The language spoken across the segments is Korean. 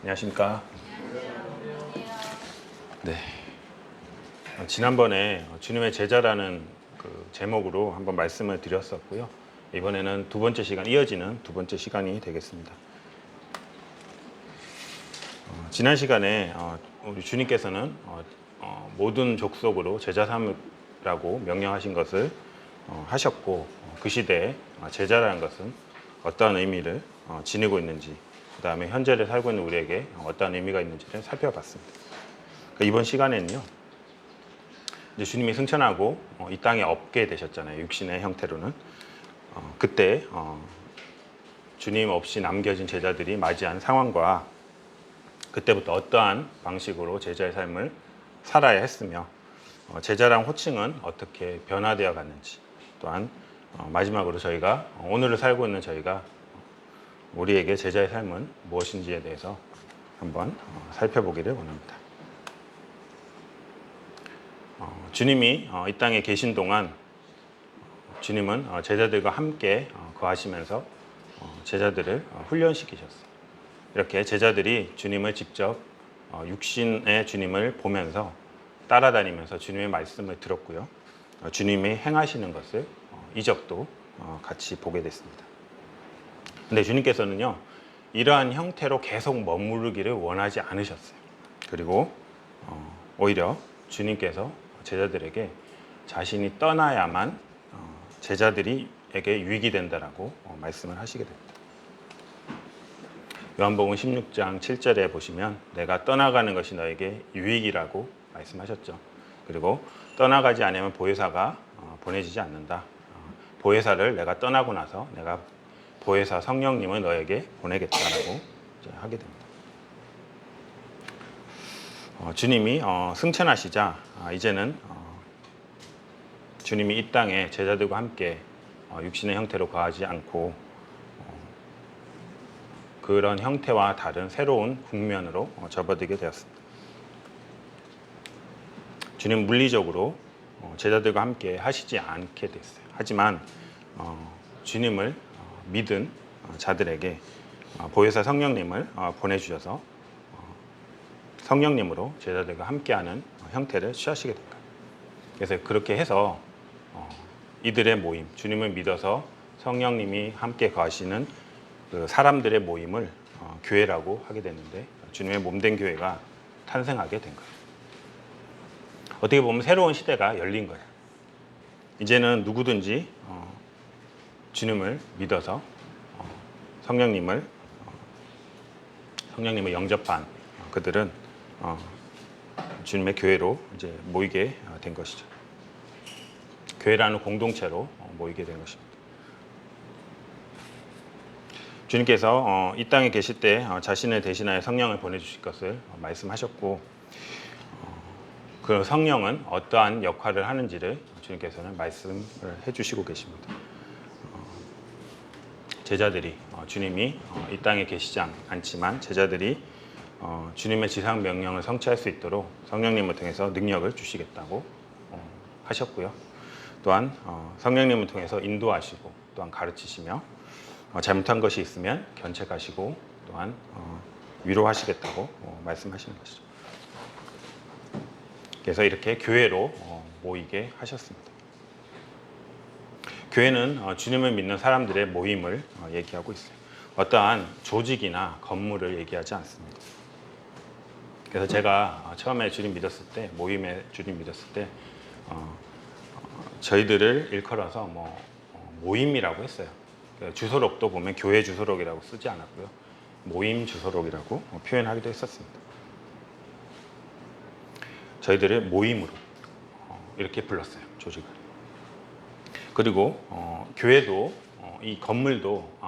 안녕하십니까. 네. 지난번에 주님의 제자라는 그 제목으로 한번 말씀을 드렸었고요. 이번에는 두 번째 시간, 이어지는 두 번째 시간이 되겠습니다. 지난 시간에 우리 주님께서는 모든 족속으로 제자 삼으라고 명령하신 것을 하셨고, 그 시대에 제자라는 것은 어떠한 의미를 지니고 있는지, 그 다음에 현재를 살고 있는 우리에게 어떠한 의미가 있는지를 살펴봤습니다. 이번 시간에는요, 이제 주님이 승천하고 이 땅에 없게 되셨잖아요. 육신의 형태로는. 그때 주님 없이 남겨진 제자들이 맞이한 상황과 그때부터 어떠한 방식으로 제자의 삶을 살아야 했으며, 제자랑 호칭은 어떻게 변화되어 갔는지, 또한 마지막으로 저희가 오늘을 살고 있는 저희가 우리에게 제자의 삶은 무엇인지에 대해서 한번 살펴보기를 원합니다. 주님이 이 땅에 계신 동안 주님은 제자들과 함께 거하시면서 제자들을 훈련시키셨어요. 이렇게 제자들이 주님을 직접 육신의 주님을 보면서 따라다니면서 주님의 말씀을 들었고요. 주님이 행하시는 것을 이적도 같이 보게 됐습니다. 근데 주님께서는요, 이러한 형태로 계속 머무르기를 원하지 않으셨어요. 그리고 오히려 주님께서 제자들에게 자신이 떠나야만 제자들에게 유익이 된다라고 말씀을 하시게 됩니다. 요한복음 16장 7절에 보시면 내가 떠나가는 것이 너에게 유익이라고 말씀하셨죠. 그리고 떠나가지 않으면 보혜사가 보내지지 않는다. 보혜사를 내가 떠나고 나서 내가 보혜사 성령님을 너에게 보내겠다라고 하게 됩니다. 주님이 승천하시자 이제는 주님이 이 땅에 제자들과 함께 육신의 형태로 거하지 않고 그런 형태와 다른 새로운 국면으로 접어들게 되었습니다. 주님 물리적으로 제자들과 함께 하시지 않게 됐어요. 하지만 주님을 믿은 자들에게 보혜사 성령님을 보내주셔서 성령님으로 제자들과 함께하는 형태를 취하시게 된 거예요. 그래서 그렇게 해서 이들의 모임, 주님을 믿어서 성령님이 함께 거하시는 그 사람들의 모임을 교회라고 하게 됐는데, 주님의 몸된 교회가 탄생하게 된 거예요. 어떻게 보면 새로운 시대가 열린 거예요. 이제는 누구든지 주님을 믿어서 성령님을 영접한 그들은 주님의 교회로 이제 모이게 된 것이죠. 교회라는 공동체로 모이게 된 것입니다. 주님께서 이 땅에 계실 때 자신을 대신하여 성령을 보내주실 것을 말씀하셨고, 그 성령은 어떠한 역할을 하는지를 주님께서는 말씀을 해주시고 계십니다. 제자들이 주님이 이 땅에 계시지 않지만 제자들이 주님의 지상 명령을 성취할 수 있도록 성령님을 통해서 능력을 주시겠다고 하셨고요. 또한 성령님을 통해서 인도하시고 또한 가르치시며 잘못한 것이 있으면 견책하시고 또한 위로하시겠다고 말씀하시는 것이죠. 그래서 이렇게 교회로 모이게 하셨습니다. 교회는 주님을 믿는 사람들의 모임을 얘기하고 있어요. 어떠한 조직이나 건물을 얘기하지 않습니다. 그래서 제가 처음에 주님 믿었을 때, 모임에 주님 믿었을 때 저희들을 일컬어서 모임이라고 했어요. 주소록도 보면 교회 주소록이라고 쓰지 않았고요. 모임 주소록이라고 표현하기도 했었습니다. 저희들을 모임으로 이렇게 불렀어요, 조직을. 그리고 교회도 이 건물도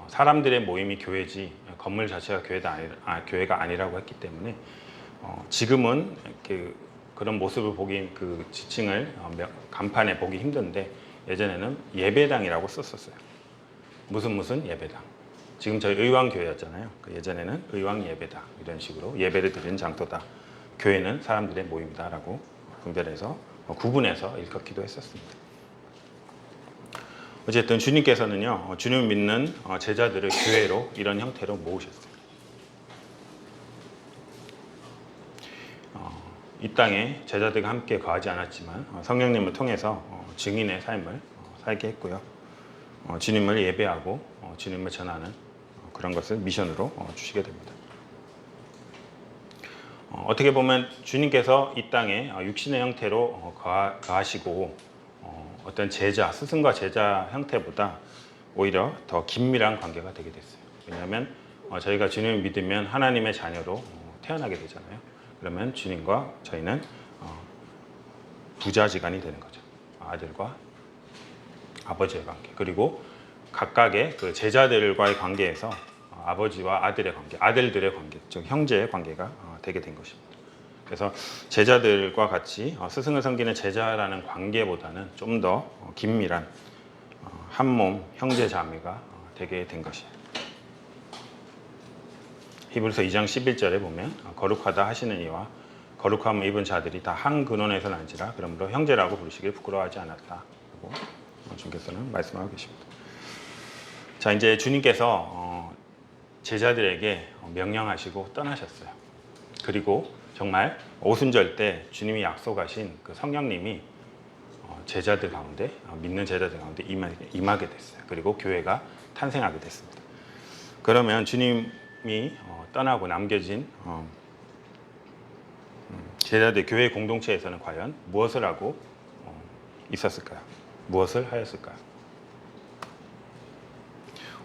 사람들의 모임이 교회지 건물 자체가 교회가 아니라고 했기 때문에 지금은 그런 모습을 보기, 그 지칭을 간판에 보기 힘든데, 예전에는 예배당이라고 썼었어요. 무슨 예배당. 지금 저희 의왕교회였잖아요. 예전에는 의왕 예배당, 이런 식으로 예배를 드리는 장소다. 교회는 사람들의 모임이다라고 분별해서 구분해서 일컫기도 했었습니다. 어쨌든 주님께서는요, 주님을 믿는 제자들을 교회로 이런 형태로 모으셨어요. 이 땅에 제자들과 함께 거하지 않았지만 성령님을 통해서 증인의 삶을 살게 했고요. 주님을 예배하고 주님을 전하는 그런 것을 미션으로 주시게 됩니다. 어떻게 보면 주님께서 이 땅에 육신의 형태로 거하시고 어떤 제자, 스승과 제자 형태보다 오히려 더 긴밀한 관계가 되게 됐어요. 왜냐하면 저희가 주님을 믿으면 하나님의 자녀로 태어나게 되잖아요. 그러면 주님과 저희는 부자지간이 되는 거죠. 아들과 아버지의 관계, 그리고 각각의 그 제자들과의 관계에서 아버지와 아들의 관계, 아들들의 관계, 즉 형제의 관계가 되게 된 것입니다. 그래서 제자들과 같이 스승을 섬기는 제자라는 관계보다는 좀 더 긴밀한 한몸 형제 자매가 되게 된 것이에요. 히브리서 2장 11절에 보면 거룩하다 하시는 이와 거룩함을 입은 자들이 다 한 근원에서 난지라 그러므로 형제라고 부르시길 부끄러워하지 않았다고 주님께서는 말씀하고 계십니다. 자, 이제 주님께서 제자들에게 명령하시고 떠나셨어요. 그리고 정말 오순절 때 주님이 약속하신 그 성령님이 제자들 가운데, 믿는 제자들 가운데 임하게 됐어요. 그리고 교회가 탄생하게 됐습니다. 그러면 주님이 떠나고 남겨진 제자들 교회 공동체에서는 과연 무엇을 하고 있었을까요? 무엇을 하였을까요?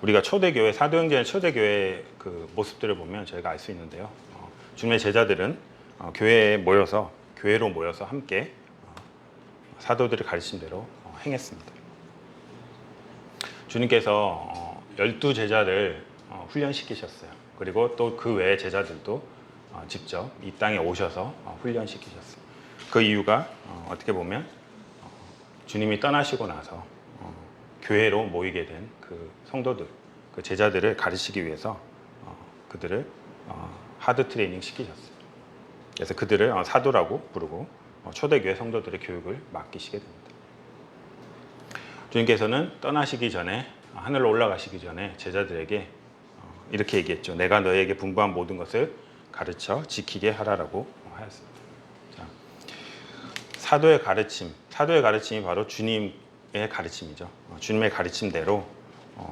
우리가 초대교회, 사도행전의 초대교회 그 모습들을 보면 저희가 알 수 있는데요. 주님의 제자들은 교회로 모여서 함께 사도들의 가르침대로 행했습니다. 주님께서 12제자를 훈련시키셨어요. 그리고 또 그 외의 제자들도 직접 이 땅에 오셔서 훈련시키셨어요. 그 이유가 어떻게 보면 주님이 떠나시고 나서 교회로 모이게 된 그 성도들, 그 제자들을 가르치기 위해서 그들을 하드 트레이닝 시키셨어요. 그래서 그들을 사도라고 부르고 초대교회 성도들의 교육을 맡기시게 됩니다. 주님께서는 떠나시기 전에, 하늘로 올라가시기 전에 제자들에게 이렇게 얘기했죠. 내가 너에게 분부한 모든 것을 가르쳐 지키게 하라라고 하였습니다. 자, 사도의 가르침이 바로 주님의 가르침이죠. 주님의 가르침대로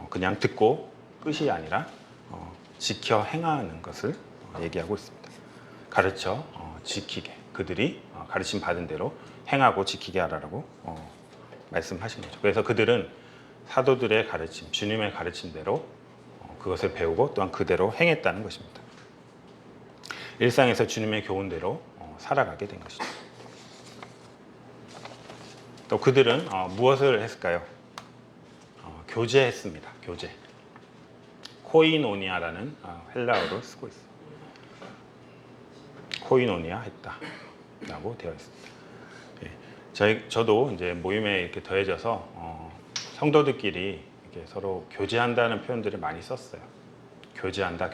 그냥 듣고 끝이 아니라 지켜 행하는 것을 얘기하고 있습니다. 가르쳐 지키게, 그들이 가르침 받은 대로 행하고 지키게 하라라고 말씀하신 거죠. 그래서 그들은 사도들의 가르침, 주님의 가르침대로 그것을 배우고 또한 그대로 행했다는 것입니다. 일상에서 주님의 교훈대로 살아가게 된 것이죠. 또 그들은 무엇을 했을까요? 교제했습니다. 교제. 코이노니아라는 헬라어를 쓰고 있어요. 코이노니아 했다라고 되어 있습니다. 저도 이제 모임에 이렇게 더해져서 성도들끼리 이렇게 서로 교제한다는 표현들을 많이 썼어요. 교제한다.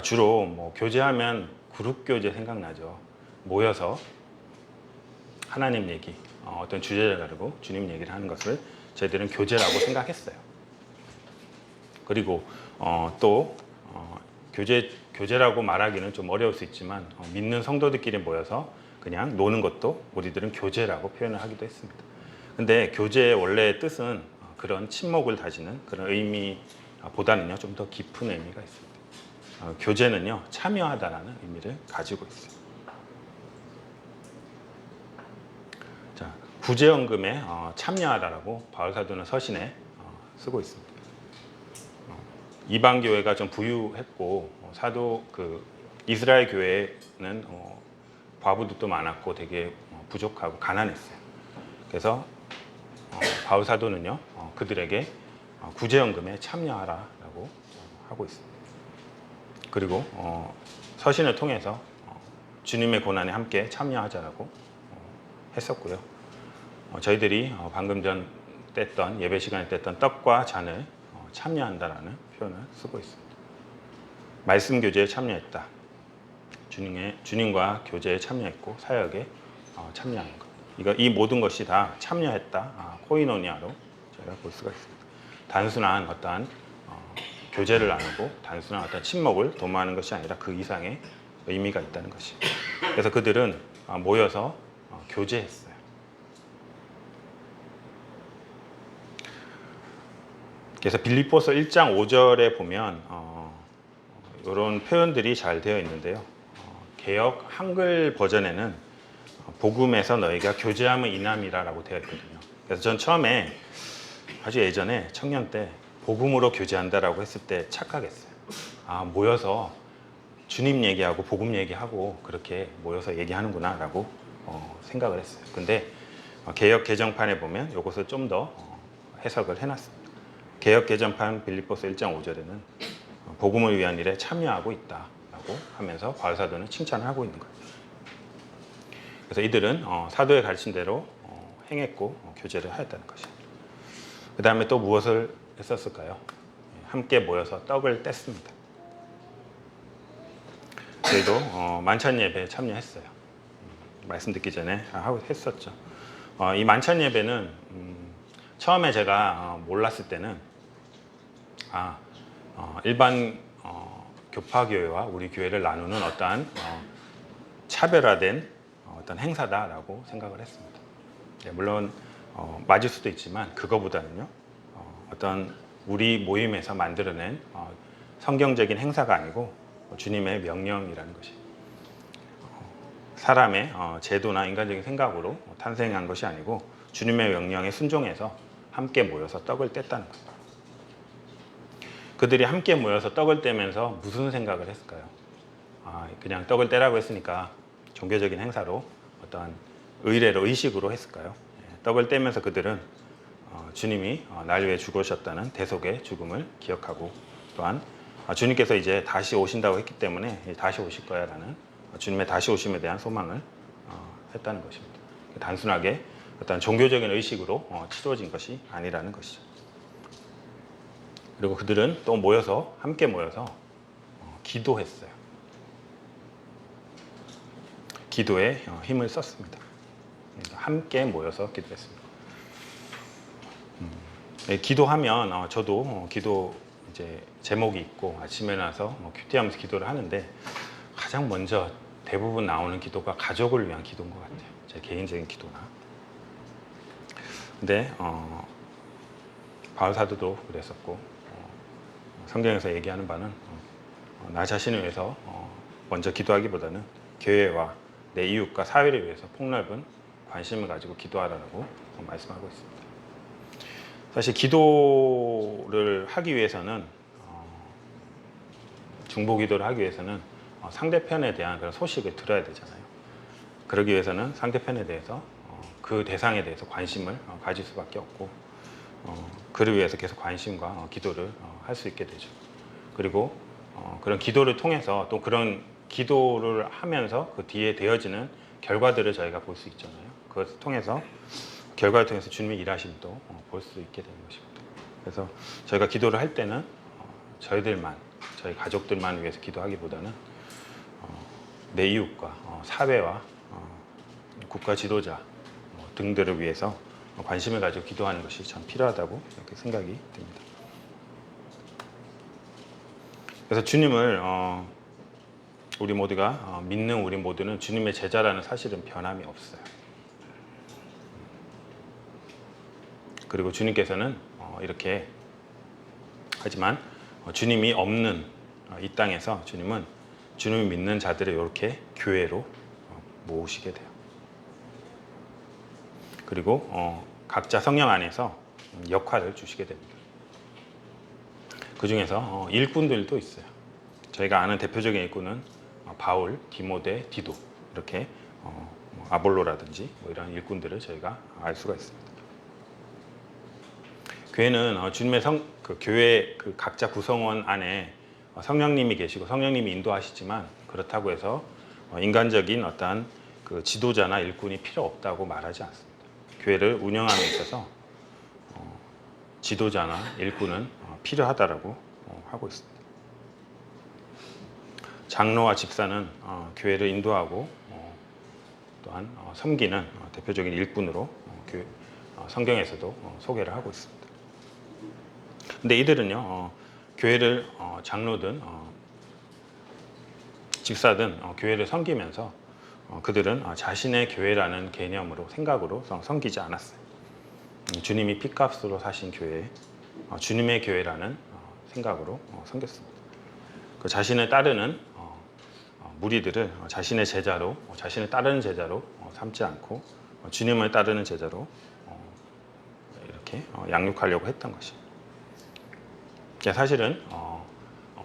주로 뭐 교제하면 그룹 교제 생각나죠. 모여서 하나님 얘기, 어떤 주제를 가지고 주님 얘기를 하는 것을 저희들은 교제라고 생각했어요. 그리고 또 교제라고 말하기는 좀 어려울 수 있지만 믿는 성도들끼리 모여서 그냥 노는 것도 우리들은 교제라고 표현을 하기도 했습니다. 근데 교제의 원래 뜻은 그런 친목을 다지는 그런 의미보다는요, 좀 더 깊은 의미가 있습니다. 교제는요, 참여하다라는 의미를 가지고 있어요. 자, 구제연금에 참여하다라고 바울사도는 서신에 쓰고 있습니다. 이방 교회가 좀 부유했고 이스라엘 교회는 과부들도 많았고 되게 부족하고 가난했어요. 그래서 바울 사도는요 그들에게 구제연금에 참여하라라고 하고 있습니다. 그리고 서신을 통해서 주님의 고난에 함께 참여하자라고 했었고요. 저희들이 방금 전 뗐던 예배 시간에 뗐던 떡과 잔을 참여한다라는 표현을 쓰고 있습니다. 말씀 교제에 참여했다. 주님과 교제에 참여했고 사역에 참여하는 것. 이 모든 것이 다 참여했다. 코이노니아로 저희가 볼 수가 있습니다. 단순한 어떠한 교제를 나누고 단순한 어떤 친목을 도모하는 것이 아니라 그 이상의 의미가 있다는 것이. 그래서 그들은 모여서 교제했어요. 그래서 빌립보서 1장 5절에 보면 이런 표현들이 잘 되어 있는데요. 개역 한글 버전에는 복음에서 너희가 교제함을 인함이라고 되어 있거든요. 그래서 전 처음에 아주 예전에 청년 때 복음으로 교제한다라고 했을 때 착각했어요. 모여서 주님 얘기하고 복음 얘기하고 그렇게 모여서 얘기하는구나 라고 생각을 했어요. 근데 개역 개정판에 보면 이것을 좀 더 해석을 해놨습니다. 개역 개정판 빌립보서 1장 5절에는 복음을 위한 일에 참여하고 있다라고 하면서 바울 사도는 칭찬을 하고 있는 거예요. 그래서 이들은 사도의 가르친 대로 행했고 교제를 하였다는 것이에요. 그 다음에 또 무엇을 했었을까요? 함께 모여서 떡을 뗐습니다. 저희도 만찬 예배에 참여했어요. 말씀 듣기 전에 하고 했었죠. 이 만찬 예배는 처음에 제가 몰랐을 때는 일반 교파교회와 우리 교회를 나누는 어떠한 차별화된 어떤 행사다라고 생각을 했습니다. 물론 맞을 수도 있지만 그거보다는요 어떤 우리 모임에서 만들어낸 성경적인 행사가 아니고 주님의 명령이라는 것이 사람의 제도나 인간적인 생각으로 탄생한 것이 아니고 주님의 명령에 순종해서 함께 모여서 떡을 뗐다는 거예요. 그들이 함께 모여서 떡을 떼면서 무슨 생각을 했을까요? 그냥 떡을 떼라고 했으니까 종교적인 행사로 어떠한 의례로 의식으로 했을까요? 떡을 떼면서 그들은 주님이 날 위해 죽으셨다는 대속의 죽음을 기억하고 또한 주님께서 이제 다시 오신다고 했기 때문에 다시 오실 거야 라는 주님의 다시 오심에 대한 소망을 했다는 것입니다. 단순하게 어떤 종교적인 의식으로 치루어진 것이 아니라는 것이죠. 그리고 그들은 또 모여서 함께 모여서 기도했어요. 기도에 힘을 썼습니다. 함께 모여서 기도했습니다. 기도하면 저도 기도 이제 제목이 있고 아침에 나서 큐티하면서 기도를 하는데 가장 먼저 대부분 나오는 기도가 가족을 위한 기도인 것 같아요. 제 개인적인 기도나. 근데 바울 사도도 그랬었고 성경에서 얘기하는 바는 나 자신을 위해서 먼저 기도하기보다는 교회와 내 이웃과 사회를 위해서 폭넓은 관심을 가지고 기도하라고 말씀하고 있습니다. 사실 기도를 하기 위해서는 중보 기도를 하기 위해서는 상대편에 대한 그런 소식을 들어야 되잖아요. 그러기 위해서는 상대편에 대해서 그 대상에 대해서 관심을 가질 수밖에 없고 그를 위해서 계속 관심과 기도를 할 수 있게 되죠. 그리고 그런 기도를 통해서 또 그런 기도를 하면서 그 뒤에 되어지는 결과들을 저희가 볼 수 있잖아요. 그것을 통해서 결과를 통해서 주님의 일하심도 볼 수 있게 되는 것입니다. 그래서 저희가 기도를 할 때는 저희들만, 저희 가족들만 위해서 기도하기보다는 내 이웃과 사회와 국가 지도자 등들을 위해서 관심을 가지고 기도하는 것이 참 필요하다고 이렇게 생각이 듭니다. 그래서 주님을 우리 모두가 믿는 우리 모두는 주님의 제자라는 사실은 변함이 없어요. 그리고 주님께서는 이렇게 하지만 주님이 없는 이 땅에서 주님은 주님을 믿는 자들을 이렇게 교회로 모으시게 돼요. 그리고 각자 성령 안에서 역할을 주시게 됩니다. 그 중에서 일꾼들도 있어요. 저희가 아는 대표적인 일꾼은 바울, 디모데, 디도 이렇게 아볼로라든지 이런 일꾼들을 저희가 알 수가 있습니다. 교회는 주님의 그 교회 그 각자 구성원 안에 성령님이 계시고 성령님이 인도하시지만 그렇다고 해서 인간적인 어떠한 그 지도자나 일꾼이 필요 없다고 말하지 않습니다. 교회를 운영하는 데 있어서 지도자나 일꾼은 필요하다라고 하고 있습니다. 장로와 집사는 교회를 인도하고 또한 섬기는 대표적인 일꾼으로 성경에서도 소개를 하고 있습니다. 근데 이들은요 교회를 장로든 집사든 교회를 섬기면서 그들은 자신의 교회라는 개념으로 생각으로 섬기지 않았어요. 주님이 핏값으로 사신 교회, 주님의 교회라는 생각으로 섬겼습니다. 그 자신을 따르는 무리들을 자신의 제자로, 자신을 따르는 제자로 삼지 않고 주님을 따르는 제자로 이렇게 양육하려고 했던 것이에요. 사실은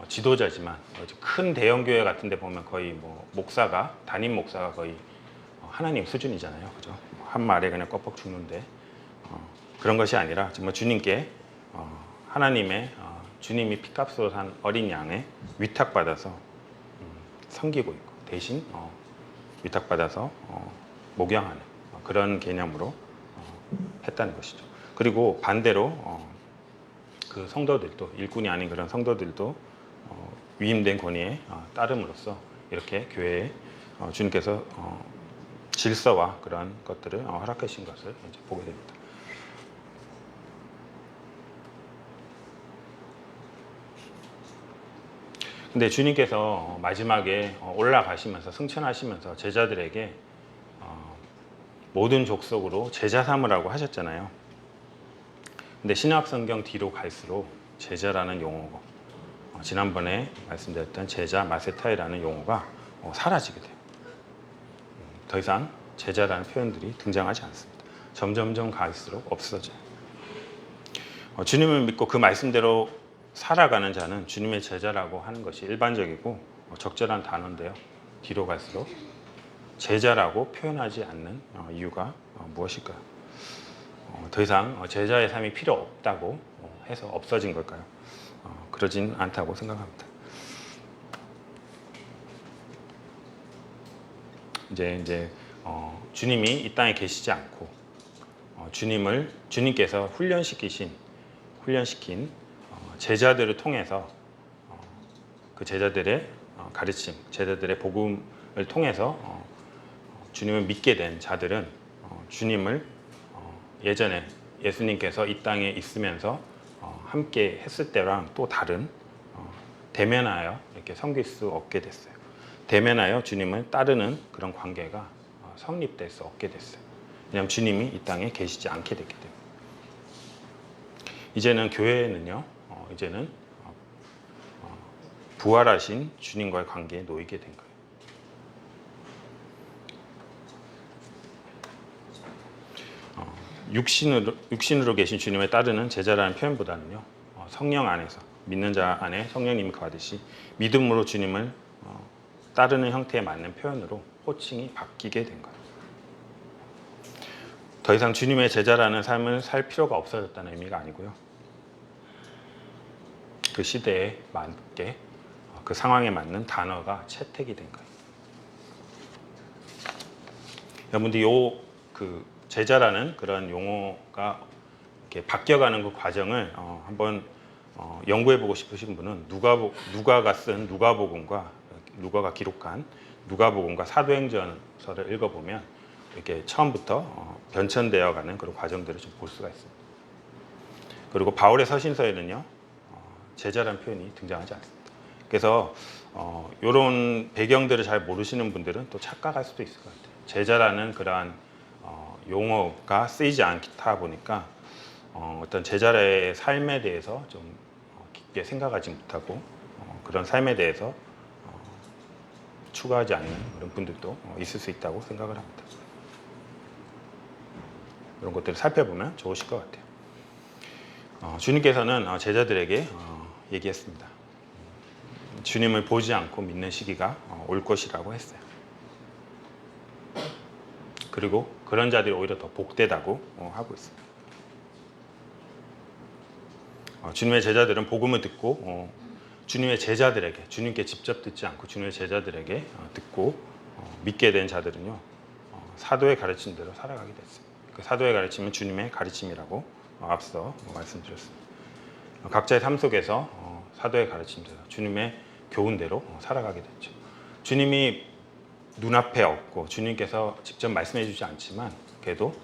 지도자지만 큰 대형 교회 같은 데 보면 거의 뭐 목사가, 담임 목사가 거의 하나님 수준이잖아요. 그죠? 한 말에 그냥 껍벅 죽는데 그런 것이 아니라 정말 주님께 하나님의 주님이 핏값으로 산 어린 양에 위탁받아서 섬기고 있고 대신 위탁받아서 목양하는 그런 개념으로 했다는 것이죠. 그리고 반대로 그 성도들도, 일꾼이 아닌 그런 성도들도 위임된 권위에 따름으로써 이렇게 교회에 주님께서 질서와 그런 것들을 허락해 주신 것을 이제 보게 됩니다. 근데 주님께서 마지막에 올라가시면서 승천하시면서 제자들에게 모든 족속으로 제자 삼으라고 하셨잖아요. 근데 신약 성경 뒤로 갈수록 제자라는 용어가 지난번에 말씀드렸던 제자 마세타이라는 용어가 사라지게 돼요. 더 이상 제자라는 표현들이 등장하지 않습니다. 점점점 갈수록 없어져요. 주님을 믿고 그 말씀대로 살아가는 자는 주님의 제자라고 하는 것이 일반적이고 적절한 단어인데요. 뒤로 갈수록 제자라고 표현하지 않는 이유가 무엇일까요? 더 이상 제자의 삶이 필요 없다고 해서 없어진 걸까요? 그러진 않다고 생각합니다. 이제 주님이 이 땅에 계시지 않고 주님께서 훈련시킨 제자들을 통해서 그 제자들의 가르침, 제자들의 복음을 통해서 주님을 믿게 된 자들은 주님을 예전에 예수님께서 이 땅에 있으면서 함께 했을 때랑 또 다른 대면하여 이렇게 섬길 수 없게 됐어요. 대면하여 주님을 따르는 그런 관계가 성립될 수 없게 됐어요. 왜냐하면 주님이 이 땅에 계시지 않게 됐기 때문에. 이제는 교회는요, 이제는 부활하신 주님과의 관계에 놓이게 된 거예요. 육신으로 계신 주님을 따르는 제자라는 표현보다는요, 성령 안에서 믿는 자 안에 성령님이 거하듯이 믿음으로 주님을 따르는 형태에 맞는 표현으로 호칭이 바뀌게 된 거예요. 더 이상 주님의 제자라는 삶을 살 필요가 없어졌다는 의미가 아니고요. 그 시대에 맞게 그 상황에 맞는 단어가 채택이 된 거예요. 여러분들 그 제자라는 그런 용어가 이렇게 바뀌어가는 그 과정을 한번 연구해보고 싶으신 분은 누가가 쓴 누가복음과 누가가 기록한 누가복음과 사도행전서를 읽어보면 이렇게 처음부터 변천되어가는 그런 과정들을 좀 볼 수가 있습니다. 그리고 바울의 서신서에는요, 제자라는 표현이 등장하지 않습니다. 그래서 이런 배경들을 잘 모르시는 분들은 또 착각할 수도 있을 것 같아요. 제자라는 그러한 용어가 쓰이지 않다 보니까 어떤 제자의 삶에 대해서 좀 깊게 생각하지 못하고 그런 삶에 대해서 추가하지 않는 그런 분들도 있을 수 있다고 생각을 합니다. 이런 것들을 살펴보면 좋으실 것 같아요. 주님께서는 제자들에게 얘기했습니다. 주님을 보지 않고 믿는 시기가 올 것이라고 했어요. 그리고 그런 자들이 오히려 더 복되다고 하고 있습니다. 주님의 제자들은 복음을 듣고 주님의 제자들에게, 주님께 직접 듣지 않고 주님의 제자들에게 듣고 믿게 된 자들은요, 사도의 가르침대로 살아가게 됐습니다. 그 사도의 가르침은 주님의 가르침이라고 앞서 말씀드렸습니다. 각자의 삶 속에서 사도의 가르침대로, 주님의 교훈대로 살아가게 됐죠. 주님이 눈앞에 없고 주님께서 직접 말씀해 주지 않지만 그래도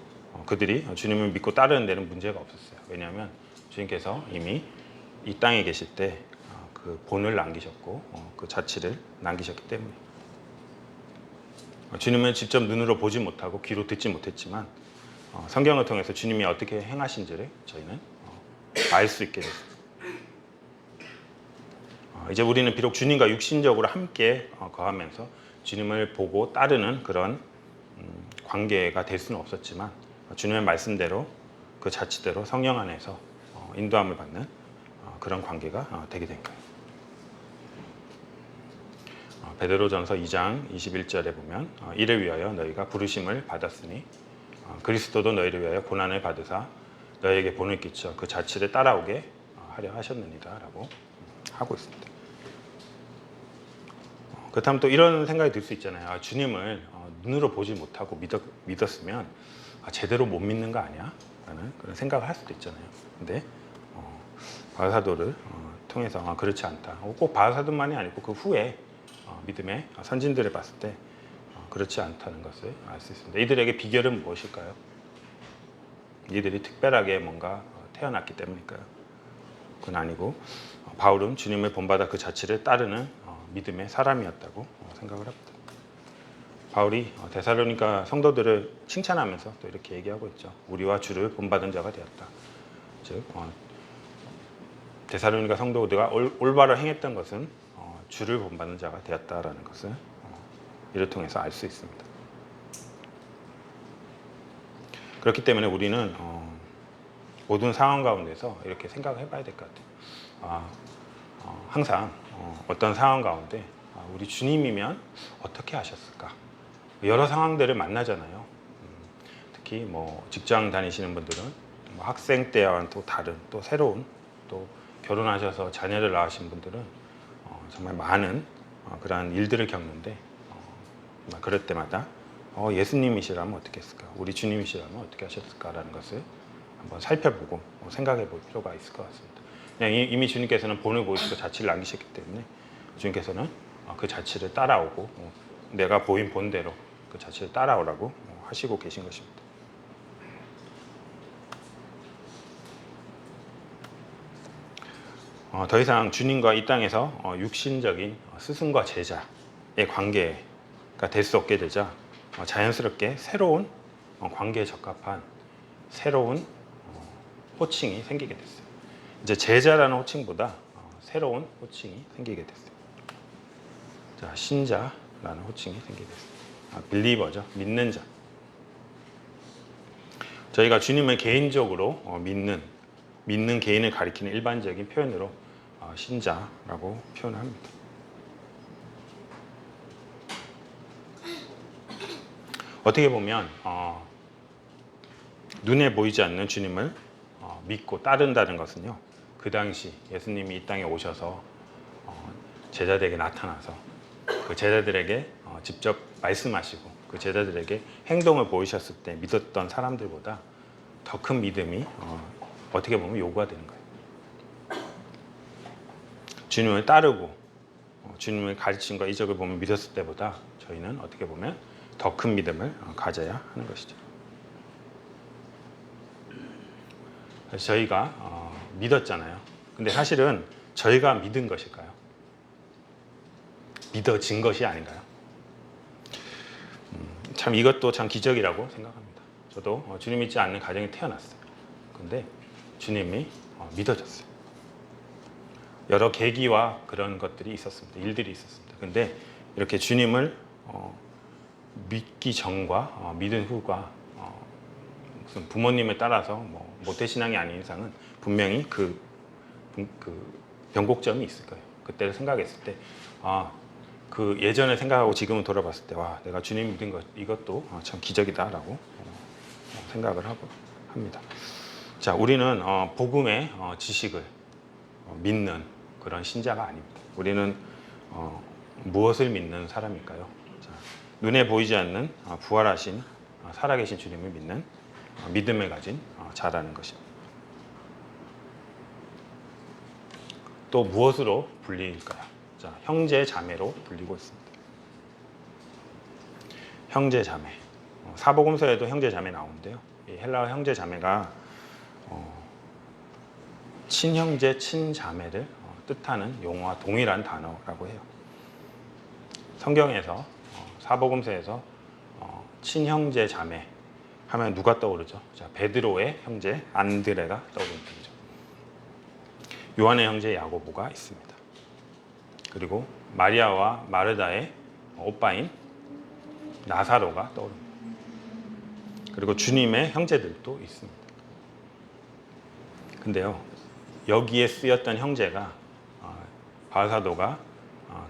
그들이 주님을 믿고 따르는 데는 문제가 없었어요. 왜냐하면 주님께서 이미 이 땅에 계실 때 그 본을 남기셨고 그 자취를 남기셨기 때문에. 주님을 직접 눈으로 보지 못하고 귀로 듣지 못했지만 성경을 통해서 주님이 어떻게 행하신지를 저희는 알 수 있게 됐습니다. 이제 우리는 비록 주님과 육신적으로 함께 거하면서 주님을 보고 따르는 그런 관계가 될 수는 없었지만 주님의 말씀대로 그 자치대로 성령 안에서 인도함을 받는 그런 관계가 되게 된 거예요. 베드로전서 2장 21절에 보면 이를 위하여 너희가 부르심을 받았으니 그리스도도 너희를 위하여 고난을 받으사 너희에게 본을 끼쳐 그 자치를 따라오게 하려 하셨느니라 라고 하고 있습니다. 그렇다면 또 이런 생각이 들 수 있잖아요. 주님을 눈으로 보지 못하고 믿었으면 제대로 못 믿는 거 아니야? 라는 그런 생각을 할 수도 있잖아요. 근데 바울사도를 통해서 그렇지 않다. 꼭 바울사도만이 아니고 그 후에 믿음의 선진들을 봤을 때 그렇지 않다는 것을 알 수 있습니다. 이들에게 비결은 무엇일까요? 이들이 특별하게 뭔가 태어났기 때문일까요? 그건 아니고 바울은 주님을 본받아 그 자치를 따르는 믿음의 사람이었다고 생각을 합니다. 바울이 데살로니가 성도들을 칭찬하면서 또 이렇게 얘기하고 있죠. 우리와 주를 본받은 자가 되었다. 즉 데살로니가 성도들과 올바로 행했던 것은 주를 본받는 자가 되었다라는 것을 이를 통해서 알 수 있습니다. 그렇기 때문에 우리는 모든 상황 가운데서 이렇게 생각을 해봐야 될 것 같아요. 항상 어떤 상황 가운데 우리 주님이면 어떻게 하셨을까? 여러 상황들을 만나잖아요. 특히 뭐 직장 다니시는 분들은 뭐 학생 때와는 또 다른 또 새로운 또 결혼하셔서 자녀를 낳으신 분들은 정말 많은 그러한 일들을 겪는데 그럴 때마다 예수님이시라면 어떻게 했을까? 우리 주님이시라면 어떻게 하셨을까라는 것을 한번 살펴보고 생각해 볼 필요가 있을 것 같습니다. 그냥 이미 주님께서는 본을 보이시고 자치를 남기셨기 때문에 주님께서는 그 자치를 따라오고 내가 보인 본대로 그 자치를 따라오라고 하시고 계신 것입니다. 더 이상 주님과 이 땅에서 육신적인 스승과 제자의 관계가 될 수 없게 되자 자연스럽게 새로운 관계에 적합한 새로운 호칭이 생기게 됐어요. 이제 제자라는 호칭보다 새로운 호칭이 생기게 됐어요. 자, 신자라는 호칭이 생기게 됐어요. 빌리버죠. 믿는 자. 저희가 주님을 개인적으로 믿는 개인을 가리키는 일반적인 표현으로 신자라고 표현을 합니다. 어떻게 보면 눈에 보이지 않는 주님을 믿고 따른다는 것은요, 그 당시 예수님이 이 땅에 오셔서 제자들에게 나타나서 그 제자들에게 직접 말씀하시고 그 제자들에게 행동을 보이셨을 때 믿었던 사람들보다 더 큰 믿음이 어떻게 보면 요구가 되는 거예요. 주님을 따르고 주님의 가르침과 이적을 보면 믿었을 때보다 저희는 어떻게 보면 더 큰 믿음을 가져야 하는 것이죠. 그래서 저희가 믿었잖아요. 근데 사실은 저희가 믿은 것일까요? 믿어진 것이 아닌가요? 참 이것도 참 기적이라고 생각합니다. 저도 주님 믿지 않는 가정에 태어났어요. 근데 주님이 믿어졌어요. 여러 계기와 그런 것들이 있었습니다. 일들이 있었습니다. 근데 이렇게 주님을 믿기 전과 믿은 후가 무슨 부모님을 따라서 뭐 모태신앙이 아닌 이상은 분명히 그 변곡점이 있을 거예요. 그때를 생각했을 때 그 예전에 생각하고 지금은 돌아봤을 때 와, 내가 주님 믿은 것 이것도 참 기적이다라고 생각을 합니다. 자, 우리는 복음의 지식을 믿는 그런 신자가 아닙니다. 우리는 무엇을 믿는 사람일까요? 자, 눈에 보이지 않는 부활하신 살아계신 주님을 믿는 믿음을 가진 자라는 것입니다. 또 무엇으로 불릴까요? 자, 형제 자매로 불리고 있습니다. 형제 자매. 사복음서에도 형제 자매 나오는데요. 이 헬라어 형제 자매가 친형제 친자매를 뜻하는 용어와 동일한 단어라고 해요. 성경에서 사복음서에서 친형제 자매 하면 누가 떠오르죠? 자, 베드로의 형제 안드레가 떠오르는 거죠. 요한의 형제 야고보가 있습니다. 그리고 마리아와 마르다의 오빠인 나사로가 떠오릅니다. 그리고 주님의 형제들도 있습니다. 근데요, 여기에 쓰였던 형제가 바울 사도가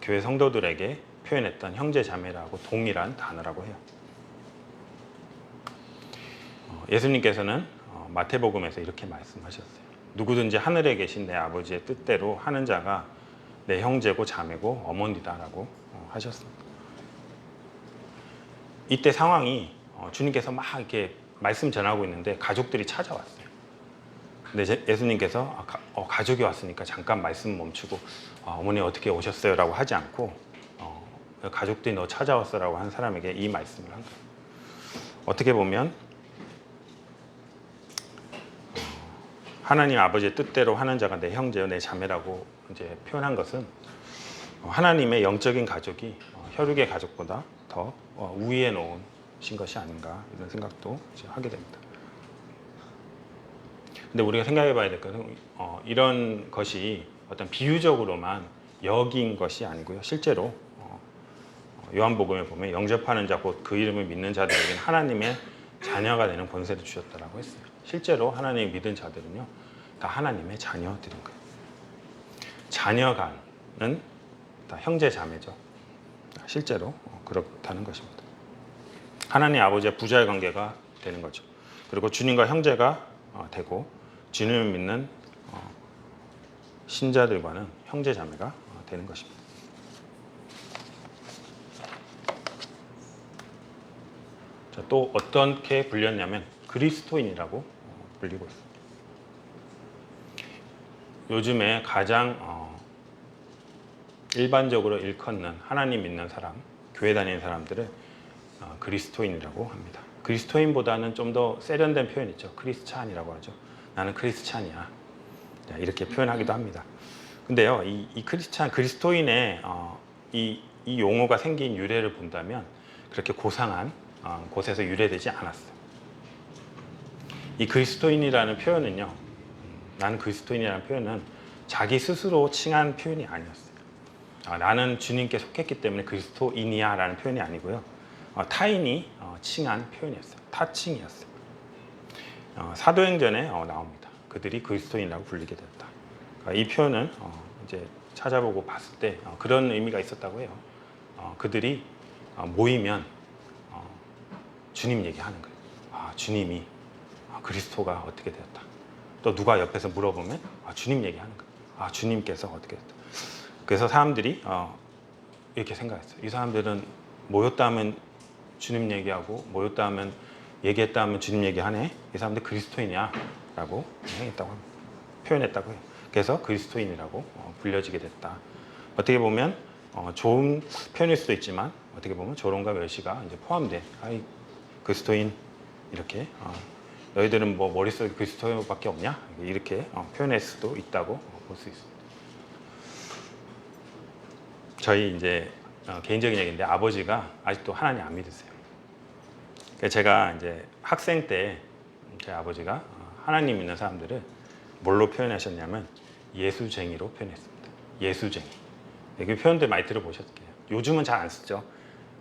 교회 성도들에게 표현했던 형제 자매라고 동일한 단어라고 해요. 예수님께서는 마태복음에서 이렇게 말씀하셨어요. 누구든지 하늘에 계신 내 아버지의 뜻대로 하는 자가 내 형제고 자매고 어머니다라고 하셨습니다. 이때 상황이 주님께서 막 이렇게 말씀 전하고 있는데 가족들이 찾아왔어요. 근데 예수님께서 가족이 왔으니까 잠깐 말씀 멈추고 어머니 어떻게 오셨어요? 라고 하지 않고 가족들이 너 찾아왔어 라고 한 사람에게 이 말씀을 한 거예요. 어떻게 보면 하나님 아버지의 뜻대로 하는 자가 내 형제요 내 자매라고 이제 표현한 것은 하나님의 영적인 가족이 혈육의 가족보다 더 우위에 놓으신 것이 아닌가 이런 생각도 이제 하게 됩니다. 근데 우리가 생각해 봐야 될 것은 이런 것이 어떤 비유적으로만 여긴 것이 아니고요. 실제로 요한복음에 보면 영접하는 자 곧 그 이름을 믿는 자들에게는 하나님의 자녀가 되는 권세를 주셨다라고 했어요. 실제로 하나님을 믿은 자들은요 다 하나님의 자녀들인 거예요. 자녀간은 다 형제 자매죠. 실제로 그렇다는 것입니다. 하나님 아버지의 부자의 관계가 되는 거죠. 그리고 주님과 형제가 되고 주님을 믿는 신자들과는 형제 자매가 되는 것입니다. 자, 또 어떻게 불렸냐면 그리스도인이라고 불리고 있습니다. 요즘에 가장 일반적으로 일컫는 하나님 믿는 사람, 교회 다니는 사람들을 그리스도인이라고 합니다. 그리스도인보다는 좀 더 세련된 표현 있죠. 크리스찬이라고 하죠. 나는 크리스찬이야. 이렇게 표현하기도 합니다. 근데요, 이 크리스찬, 그리스도인의 이 용어가 생긴 유래를 본다면 그렇게 고상한 곳에서 유래되지 않았어요. 이 그리스도인이라는 표현은요, 나는 그리스도인이라는 표현은 자기 스스로 칭한 표현이 아니었어요. 나는 주님께 속했기 때문에 그리스도인이야 라는 표현이 아니고요. 타인이 칭한 표현이었어요. 타칭이었어요. 사도행전에 나옵니다. 그들이 그리스도인이라고 불리게 됐다. 이 표현은 이제 찾아보고 봤을 때 그런 의미가 있었다고 해요. 그들이 모이면 주님 얘기하는 거예요. 주님이 그리스도가 어떻게 되었다. 또 누가 옆에서 물어보면 주님 얘기하는 거예요. 주님께서 어떻게 됐다. 그래서 사람들이 이렇게 생각했어요. 이 사람들은 모였다 하면 주님 얘기하고 모였다 하면 얘기했다 하면 주님 얘기하네. 이 사람들 그리스도인이야 라고 했다고 합니다. 표현했다고 해요. 그래서 그리스도인이라고 불려지게 됐다. 어떻게 보면 좋은 표현일 수도 있지만 어떻게 보면 조롱과 멸시가 이제 포함된 그리스도인 이렇게 너희들은 뭐 머릿속에 그리스도밖에 없냐 이렇게 표현할 수도 있다고 볼 수 있습니다. 저희 이제 개인적인 얘기인데 아버지가 아직도 하나님 안 믿으세요. 제가 이제 학생 때 제 아버지가 하나님 믿는 사람들을 뭘로 표현하셨냐면 예수쟁이로 표현했습니다. 예수쟁이. 그 표현들 많이 들어보셨을 거예요. 요즘은 잘 안 쓰죠.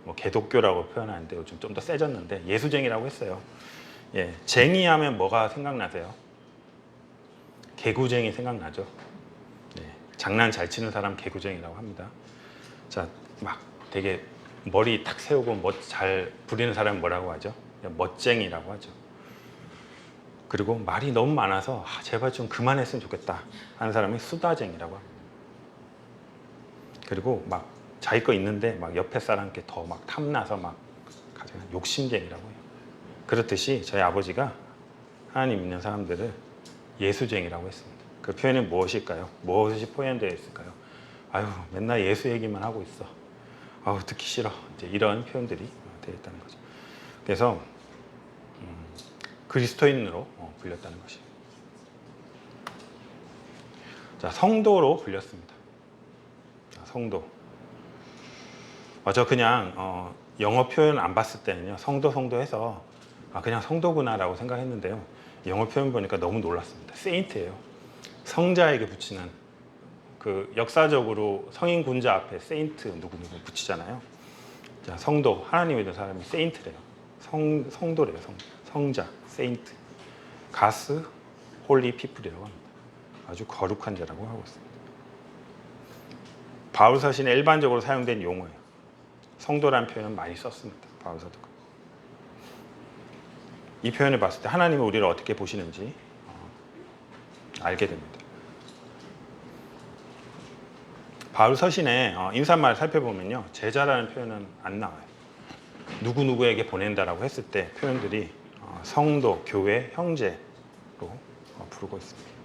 뭐 개독교라고 표현하는데 요즘 좀 더 세졌는데 예수쟁이라고 했어요. 예, 쟁이하면 뭐가 생각나세요? 개구쟁이 생각나죠? 네, 장난 잘 치는 사람 개구쟁이라고 합니다. 자, 막 되게 머리 탁 세우고 잘 부리는 사람 뭐라고 하죠? 멋쟁이라고 하죠. 그리고 말이 너무 많아서 제발 좀 그만했으면 좋겠다 하는 사람이 수다쟁이라고 합니다. 그리고 막 자기 거 있는데 막 옆에 사람께 더 막 탐나서 막 가장 욕심쟁이라고 해요. 그렇듯이 저희 아버지가 하나님 믿는 사람들을 예수쟁이라고 했습니다. 그 표현이 무엇일까요? 무엇이 포함되어 있을까요? 맨날 예수 얘기만 하고 있어. 듣기 싫어. 이제 이런 표현들이 되어 있다는 거죠. 그래서 그리스도인으로 불렸다는 것입니다. 자, 성도로 불렸습니다. 성도. 저 그냥 영어 표현 안 봤을 때는요, 성도 해서 그냥 성도구나라고 생각했는데요. 영어 표현 보니까 너무 놀랐습니다. 세인트예요. 성자에게 붙이는, 그 역사적으로 성인 군자 앞에 세인트 누구누구 붙이잖아요. 자, 성도, 하나님 믿는 사람이 세인트래요. 성도래요. 성자, 세인트. 가스, 홀리 피플이라고 합니다. 아주 거룩한 자라고 하고 있습니다. 바울 서신에 일반적으로 사용된 용어예요. 성도라는 표현은 많이 썼습니다. 바울 서도. 이 표현을 봤을 때 하나님이 우리를 어떻게 보시는지 알게 됩니다. 바울 서신의 인사말을 살펴보면요, 제자라는 표현은 안 나와요. 누구누구에게 보낸다라고 했을 때 표현들이 성도, 교회, 형제로 부르고 있습니다.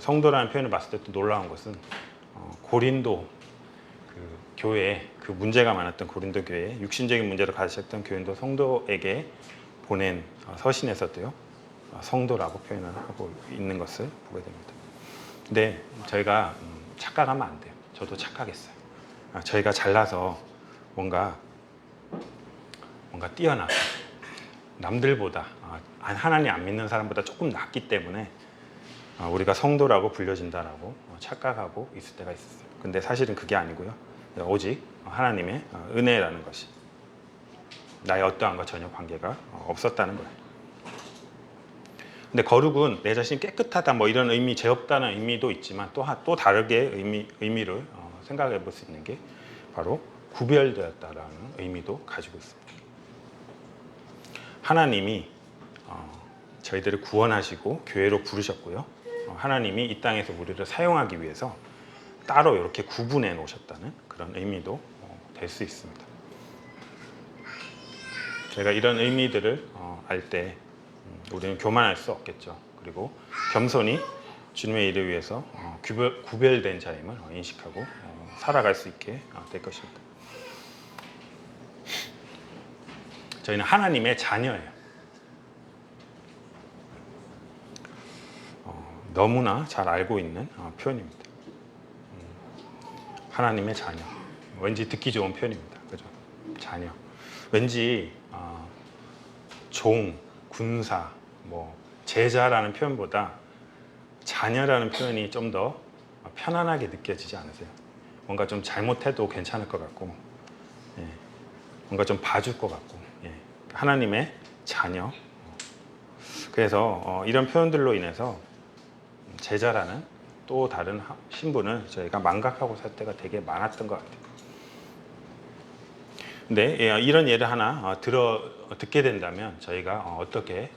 성도라는 표현을 봤을 때 또 놀라운 것은 고린도 그 교회에, 그 문제가 많았던 고린도 교회에, 육신적인 문제로 가셨던 교인도 성도에게 보낸 서신에서도요, 성도라고 표현을 하고 있는 것을 보게 됩니다. 근데 저희가 착각하면 안 돼요. 저도 착각했어요. 저희가 잘나서 뭔가 뛰어나서 남들보다, 하나님 안 믿는 사람보다 조금 낫기 때문에 우리가 성도라고 불려진다라고 착각하고 있을 때가 있었어요. 근데 사실은 그게 아니고요. 오직 하나님의 은혜라는 것이, 나의 어떠한과 전혀 관계가 없었다는 거예요. 근데 거룩은 내 자신이 깨끗하다, 뭐 이런 의미, 죄 없다는 의미도 있지만 또 다르게 의미를 생각해 볼 수 있는 게 바로 구별되었다라는 의미도 가지고 있습니다. 하나님이 저희들을 구원하시고 교회로 부르셨고요. 하나님이 이 땅에서 우리를 사용하기 위해서 따로 이렇게 구분해 놓으셨다는 그런 의미도 될 수 있습니다. 제가 이런 의미들을 알 때 우리는 교만할 수 없겠죠. 그리고 겸손히 주님의 일을 위해서 구별된 자임을 인식하고 살아갈 수 있게 될 것입니다. 저희는 하나님의 자녀예요. 너무나 잘 알고 있는 표현입니다. 하나님의 자녀. 왠지 듣기 좋은 표현입니다. 그죠? 자녀. 왠지 종, 군사, 제자라는 표현보다 자녀라는 표현이 좀 더 편안하게 느껴지지 않으세요? 뭔가 좀 잘못해도 괜찮을 것 같고, 뭔가 좀 봐줄 것 같고, 하나님의 자녀. 그래서 이런 표현들로 인해서 제자라는 또 다른 신분을 저희가 망각하고 살 때가 되게 많았던 것 같아요. 근데 이런 예를 하나 듣게 된다면 저희가 어떻게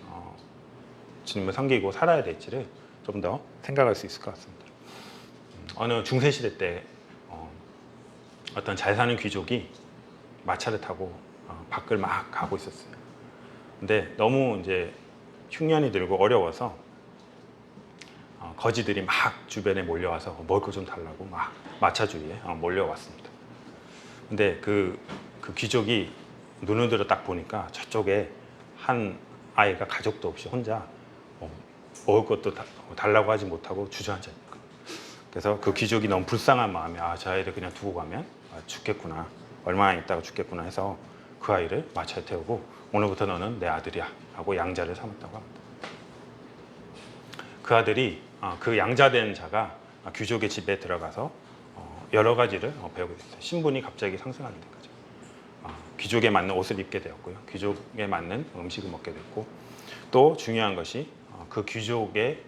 주님을 섬기고 살아야 될지를 좀 더 생각할 수 있을 것 같습니다. 어느 중세시대 때 어떤 잘 사는 귀족이 마차를 타고 밖을 막 가고 있었어요. 근데 너무 이제 흉년이 들고 어려워서 거지들이 막 주변에 몰려와서 먹을 거 좀 달라고 막 마차 주위에 몰려왔습니다. 근데 그 귀족이 눈을 들어 딱 보니까 저쪽에 한 아이가 가족도 없이 혼자 먹을 것도 달라고 하지 못하고 주저앉아 있는 거예요. 그래서 그 귀족이 너무 불쌍한 마음에 저 아이를 그냥 두고 가면 죽겠구나, 얼마나 있다가 죽겠구나 해서 그 아이를 마차에 태우고 오늘부터 너는 내 아들이야 하고 양자를 삼았다고 합니다. 그 아들이 그 양자된 자가 귀족의 집에 들어가서 여러 가지를 배우게 됐어요. 신분이 갑자기 상승하게 된 거죠. 귀족에 맞는 옷을 입게 되었고요. 귀족에 맞는 음식을 먹게 됐고, 또 중요한 것이 그 귀족의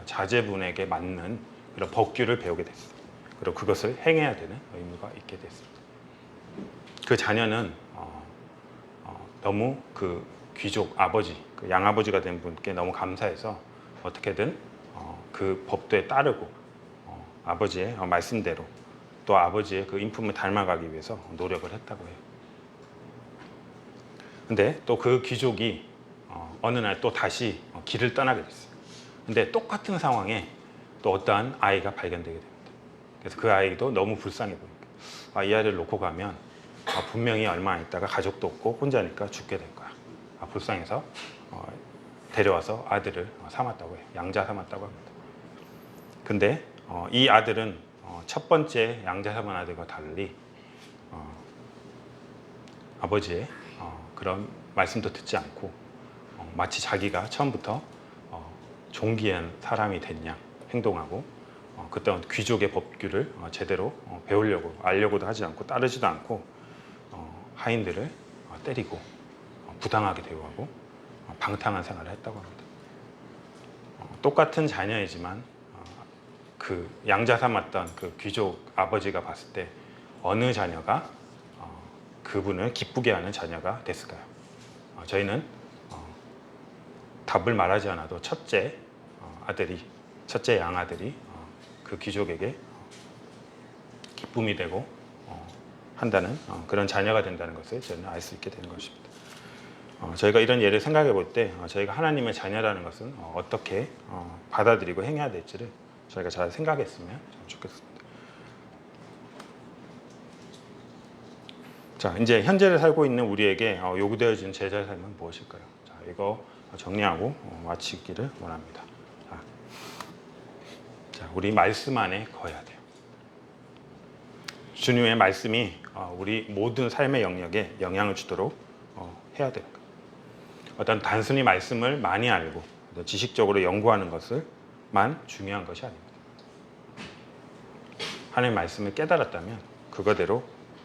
자제분에게 맞는 이런 법규를 배우게 됐어요. 그리고 그것을 행해야 되는 의무가 있게 됐습니다. 그 자녀는 너무 그 귀족 아버지, 그 양아버지가 된 분께 너무 감사해서 어떻게든 그 법도에 따르고 아버지의 말씀대로 또 아버지의 그 인품을 닮아가기 위해서 노력을 했다고 해요. 근데 또 그 귀족이 어느 날 또 다시 길을 떠나게 됐어요. 근데 똑같은 상황에 또 어떠한 아이가 발견되게 됩니다. 그래서 그 아이도 너무 불쌍해 보니까 이 아이를 놓고 가면 분명히 얼마 있다가 가족도 없고 혼자니까 죽게 될 거야. 불쌍해서 데려와서 아들을 삼았다고 해요. 양자 삼았다고 합니다. 근데 이 아들은 첫 번째 양자사만 아들과 달리 아버지의 그런 말씀도 듣지 않고 마치 자기가 처음부터 존귀한 사람이 됐냐 행동하고 그때 귀족의 법규를 제대로 배우려고 알려고도 하지 않고 따르지도 않고 하인들을 때리고 부당하게 대우하고 방탕한 생활을 했다고 합니다. 똑같은 자녀이지만 그 양자 삼았던 그 귀족 아버지가 봤을 때 어느 자녀가 그분을 기쁘게 하는 자녀가 됐을까요? 저희는 답을 말하지 않아도 첫째 양아들이 그 귀족에게 기쁨이 되고 한다는 그런 자녀가 된다는 것을 저희는 알 수 있게 되는 것입니다. 저희가 이런 예를 생각해 볼 때 저희가 하나님의 자녀라는 것은 어떻게 받아들이고 행해야 될지를 저희가 잘 생각했으면 좋겠습니다. 자, 이제 현재를 살고 있는 우리에게 요구되어진 제자의 삶은 무엇일까요? 자, 이거 정리하고 마치기를 원합니다. 자, 우리 말씀 안에 거해야 돼요. 주님의 말씀이 우리 모든 삶의 영역에 영향을 주도록 해야 돼요. 어떤 단순히 말씀을 많이 알고 지식적으로 연구하는 것을만 중요한 것이 아닙니다. 하나님의 말씀을 깨달았다면 그거대로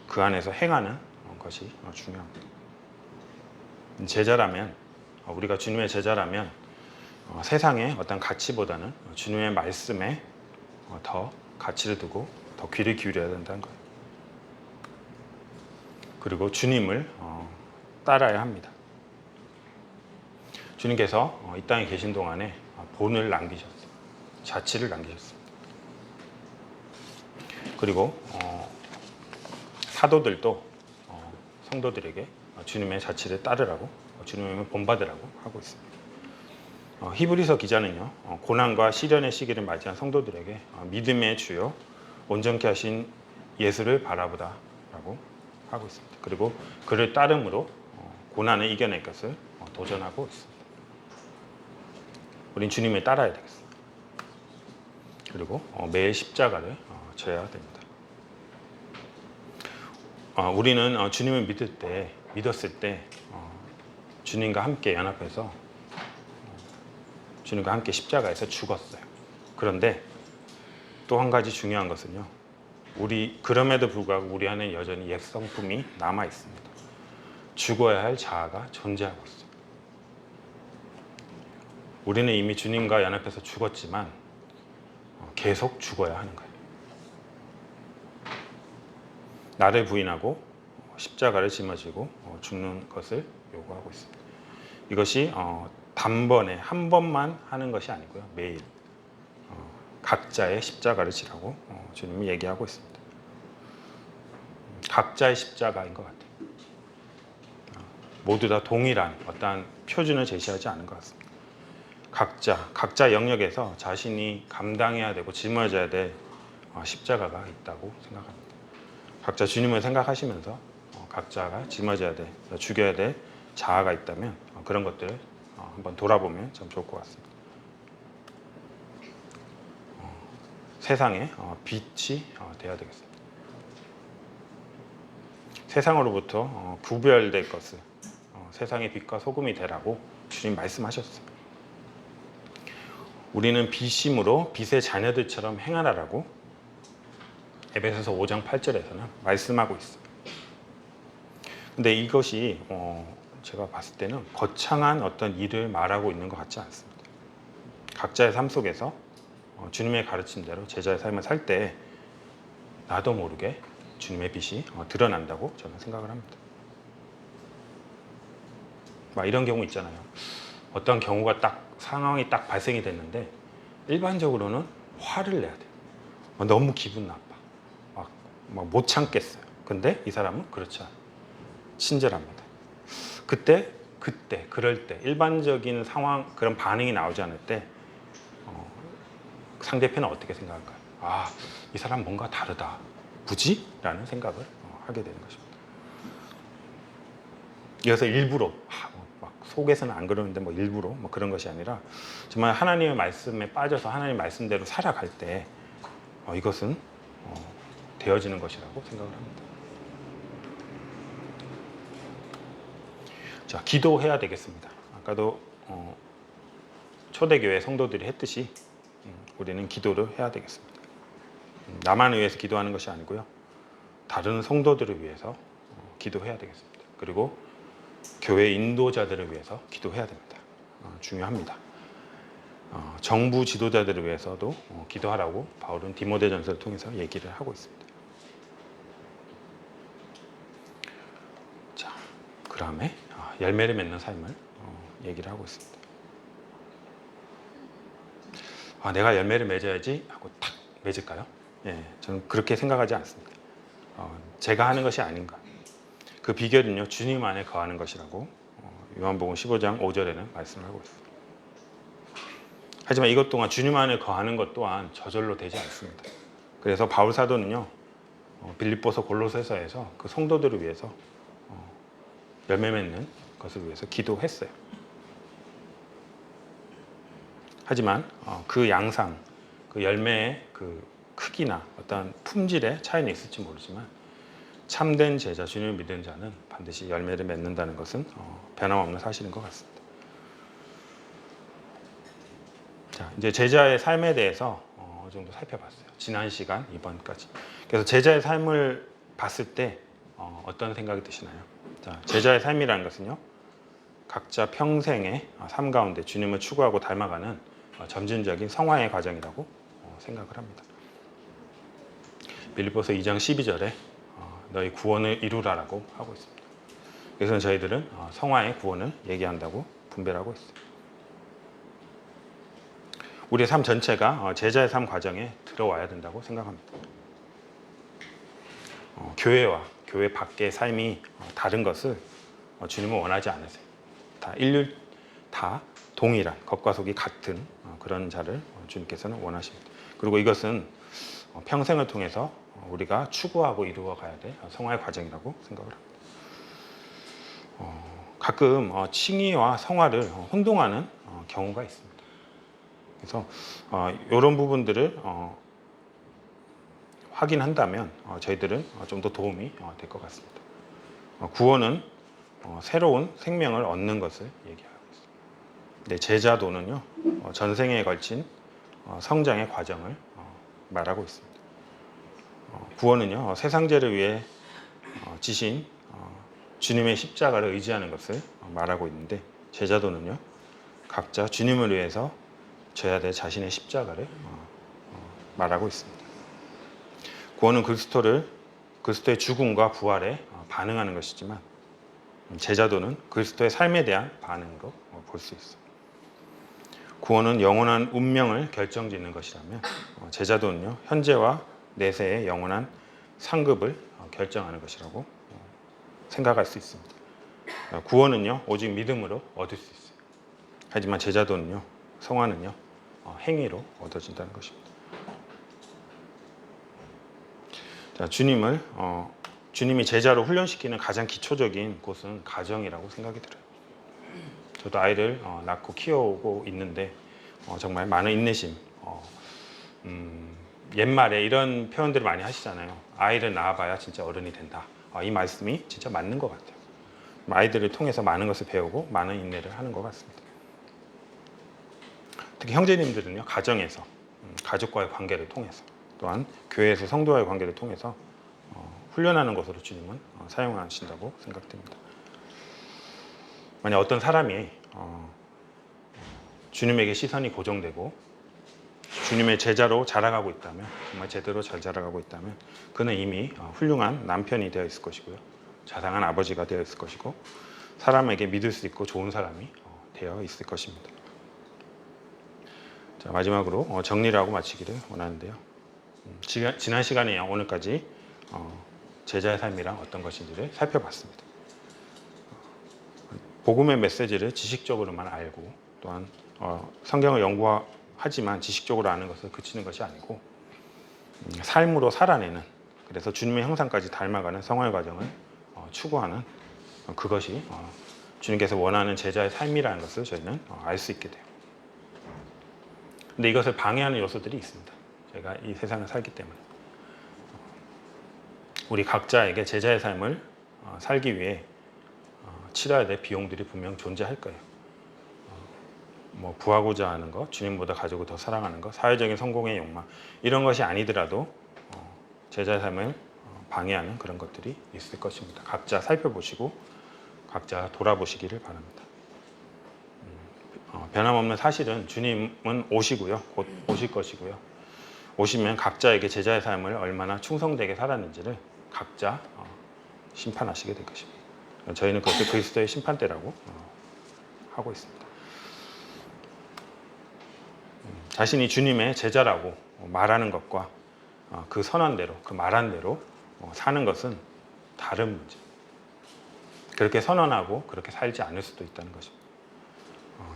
그 안에서 행하는 것이 중요합니다. 제자라면 우리가 주님의 제자라면 세상의 어떤 가치보다는 주님의 말씀에 더 가치를 두고 더 귀를 기울여야 된다는 거예요. 그리고 주님을 따라야 합니다. 주님께서 이 땅에 계신 동안에 본을 남기셨어요. 자치를 남기셨습니다. 그리고 사도들도 성도들에게 주님의 자치를 따르라고 주님의 본받으라고 하고 있습니다. 히브리서 기자는요, 고난과 시련의 시기를 맞이한 성도들에게 믿음의 주요 온전케 하신 예수를 바라보다라고 하고 있습니다. 그리고 그를 따름으로 고난을 이겨낼 것을 도전하고 있습니다. 우린 주님을 따라야 되겠습니다. 그리고 매일 십자가를 져야 됩니다. 우리는 주님을 믿었을 때 주님과 함께 연합해서 주님과 함께 십자가에서 죽었어요. 그런데 또 한 가지 중요한 것은요, 그럼에도 불구하고 우리 안에 여전히 옛 성품이 남아 있습니다. 죽어야 할 자아가 존재하고 있어요. 우리는 이미 주님과 연합해서 죽었지만 계속 죽어야 하는 거예요. 나를 부인하고 십자가를 짊어지고 죽는 것을 요구하고 있습니다. 이것이 단번에 한 번만 하는 것이 아니고요, 매일 각자의 십자가를 지라고 주님이 얘기하고 있습니다. 각자의 십자가인 것 같아요. 모두 다 동일한 어떠한 표준을 제시하지 않은 것 같습니다. 각자 영역에서 자신이 감당해야 되고 짊어져야 될 십자가가 있다고 생각합니다. 각자 주님을 생각하시면서 각자가 짊어져야 될, 죽여야 될 자아가 있다면 그런 것들을 한번 돌아보면 참 좋을 것 같습니다. 세상의 빛이 되어야 되겠습니다. 세상으로부터 구별될 것을 세상의 빛과 소금이 되라고 주님 말씀하셨어요. 우리는 빛임으로 빛의 자녀들처럼 행하라라고 에베소서 5장 8절에서는 말씀하고 있어요. 근데 이것이 제가 봤을 때는 거창한 어떤 일을 말하고 있는 것 같지 않습니다. 각자의 삶 속에서 주님의 가르침대로 제자의 삶을 살 때 나도 모르게 주님의 빛이 드러난다고 저는 생각을 합니다. 막 이런 경우 있잖아요. 어떤 경우가 상황이 딱 발생이 됐는데 일반적으로는 화를 내야 돼요. 너무 기분 나빠. 막 못 참겠어요. 근데 이 사람은 그렇지 않아요. 친절합니다. 그럴 때 일반적인 상황, 그런 반응이 나오지 않을 때 상대편은 어떻게 생각할까요? 이 사람 뭔가 다르다. 굳이? 라는 생각을 하게 되는 것입니다. 그래서 일부러 막 속에서는 안 그러는데 일부러 그런 것이 아니라 정말 하나님의 말씀에 빠져서 하나님 말씀대로 살아갈 때 이것은 되어지는 것이라고 생각을 합니다. 자, 기도해야 되겠습니다. 아까도 초대교회 성도들이 했듯이 우리는 기도를 해야 되겠습니다. 나만 위해서 기도하는 것이 아니고요. 다른 성도들을 위해서 기도해야 되겠습니다. 그리고 교회 인도자들을 위해서 기도해야 됩니다. 중요합니다. 정부 지도자들을 위해서도 기도하라고 바울은 디모데전서를 통해서 얘기를 하고 있습니다. 자, 그 다음에 열매를 맺는 삶을 얘기를 하고 있습니다. 내가 열매를 맺어야지 하고 탁 맺을까요? 예, 저는 그렇게 생각하지 않습니다. 제가 하는 것이 아닌가. 그 비결은요, 주님 안에 거하는 것이라고 요한복음 15장 5절에는 말씀을 하고 있습니다. 하지만 이것 동안 주님 안에 거하는 것 또한 저절로 되지 않습니다. 그래서 바울 사도는요, 빌립보서 골로새서에서 그 성도들을 위해서 열매 맺는 것을 위해서 기도했어요. 하지만 그 양상, 그 열매의 그 크기나 어떤 품질의 차이는 있을지 모르지만 참된 제자, 주님을 믿는 자는 반드시 열매를 맺는다는 것은 변함없는 사실인 것 같습니다. 자, 이제 제자의 삶에 대해서 어느 정도 살펴봤어요. 지난 시간, 이번까지. 그래서 제자의 삶을 봤을 때 어떤 생각이 드시나요? 자, 제자의 삶이라는 것은요, 각자 평생의 삶 가운데 주님을 추구하고 닮아가는 점진적인 성화의 과정이라고 생각을 합니다. 빌립보서 2장 12절에 너희 구원을 이루라라고 하고 있습니다. 그래서 저희들은 성화의 구원을 얘기한다고 분별하고 있습니다. 우리의 삶 전체가 제자의 삶 과정에 들어와야 된다고 생각합니다. 교회와 교회 밖의 삶이 다른 것을 주님은 원하지 않으세요. 다 동일한, 겉과 속이 같은 그런 자를 주님께서는 원하십니다. 그리고 이것은 평생을 통해서 우리가 추구하고 이루어 가야 될 성화의 과정이라고 생각을 합니다. 가끔 칭의와 성화를 혼동하는 경우가 있습니다. 그래서 이런 부분들을 확인한다면 저희들은 좀 더 도움이 될 것 같습니다. 구원은 새로운 생명을 얻는 것을 얘기하고 있습니다. 네, 제자도는요, 전생에 걸친 성장의 과정을 말하고 있습니다. 구원은요, 세상 죄를 위해 지신 주님의 십자가를 의지하는 것을 말하고 있는데, 제자도는요, 각자 주님을 위해서 져야 될 자신의 십자가를 말하고 있습니다. 구원은 그리스도의 죽음과 부활에 반응하는 것이지만, 제자도는 그리스도의 삶에 대한 반응으로 볼 수 있습니다. 구원은 영원한 운명을 결정짓는 것이라면, 제자도는요, 현재와 내세의 영원한 상급을 결정하는 것이라고 생각할 수 있습니다. 구원은요, 오직 믿음으로 얻을 수 있어요. 하지만 제자도는요, 성화는요, 행위로 얻어진다는 것입니다. 자, 주님이 제자로 훈련시키는 가장 기초적인 곳은 가정이라고 생각이 들어요. 저도 아이를 낳고 키워오고 있는데 정말 많은 인내심, 옛말에 이런 표현들을 많이 하시잖아요. 아이를 낳아봐야 진짜 어른이 된다. 이 말씀이 진짜 맞는 것 같아요. 아이들을 통해서 많은 것을 배우고 많은 인내를 하는 것 같습니다. 특히 형제님들은요, 가정에서 가족과의 관계를 통해서, 또한 교회에서 성도와의 관계를 통해서 훈련하는 것으로 주님은 사용하신다고 생각됩니다. 만약 어떤 사람이 주님에게 시선이 고정되고 주님의 제자로 자라가고 있다면, 정말 제대로 잘 자라가고 있다면, 그는 이미 훌륭한 남편이 되어 있을 것이고요, 자상한 아버지가 되어 있을 것이고, 사람에게 믿을 수 있고 좋은 사람이 되어 있을 것입니다. 자, 마지막으로 정리를 하고 마치기를 원하는데요. 지난 시간에 오늘까지 제자의 삶이란 어떤 것인지를 살펴봤습니다. 복음의 메시지를 지식적으로만 알고, 또한 성경을 연구하지만 지식적으로 아는 것을 그치는 것이 아니고 삶으로 살아내는, 그래서 주님의 형상까지 닮아가는 성화의 과정을 추구하는 그것이 주님께서 원하는 제자의 삶이라는 것을 저희는 알 수 있게 돼요. 근데 이것을 방해하는 요소들이 있습니다. 저희가 이 세상을 살기 때문에. 우리 각자에게 제자의 삶을 살기 위해 치러야 될 비용들이 분명 존재할 거예요. 뭐 부하고자 하는 것, 주님보다 가족을 더 사랑하는 것, 사회적인 성공의 욕망 이런 것이 아니더라도 제자의 삶을 방해하는 그런 것들이 있을 것입니다. 각자 살펴보시고 각자 돌아보시기를 바랍니다. 변함없는 사실은 주님은 오시고요. 곧 오실 것이고요. 오시면 각자에게 제자의 삶을 얼마나 충성되게 살았는지를 각자 심판하시게 될 것입니다. 저희는 그것을 그리스도의 심판대라고 하고 있습니다. 자신이 주님의 제자라고 말하는 것과 그 선언대로, 그 말한 대로 사는 것은 다른 문제. 그렇게 선언하고 그렇게 살지 않을 수도 있다는 것입니다.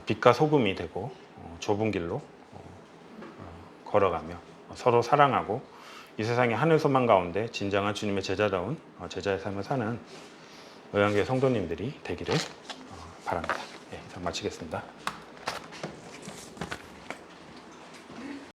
빛과 소금이 되고 좁은 길로 걸어가며 서로 사랑하고 이 세상의 하늘 소망 가운데 진정한 주님의 제자다운 제자의 삶을 사는 의향교회 성도님들이 되기를 바랍니다. 예, 이상 마치겠습니다.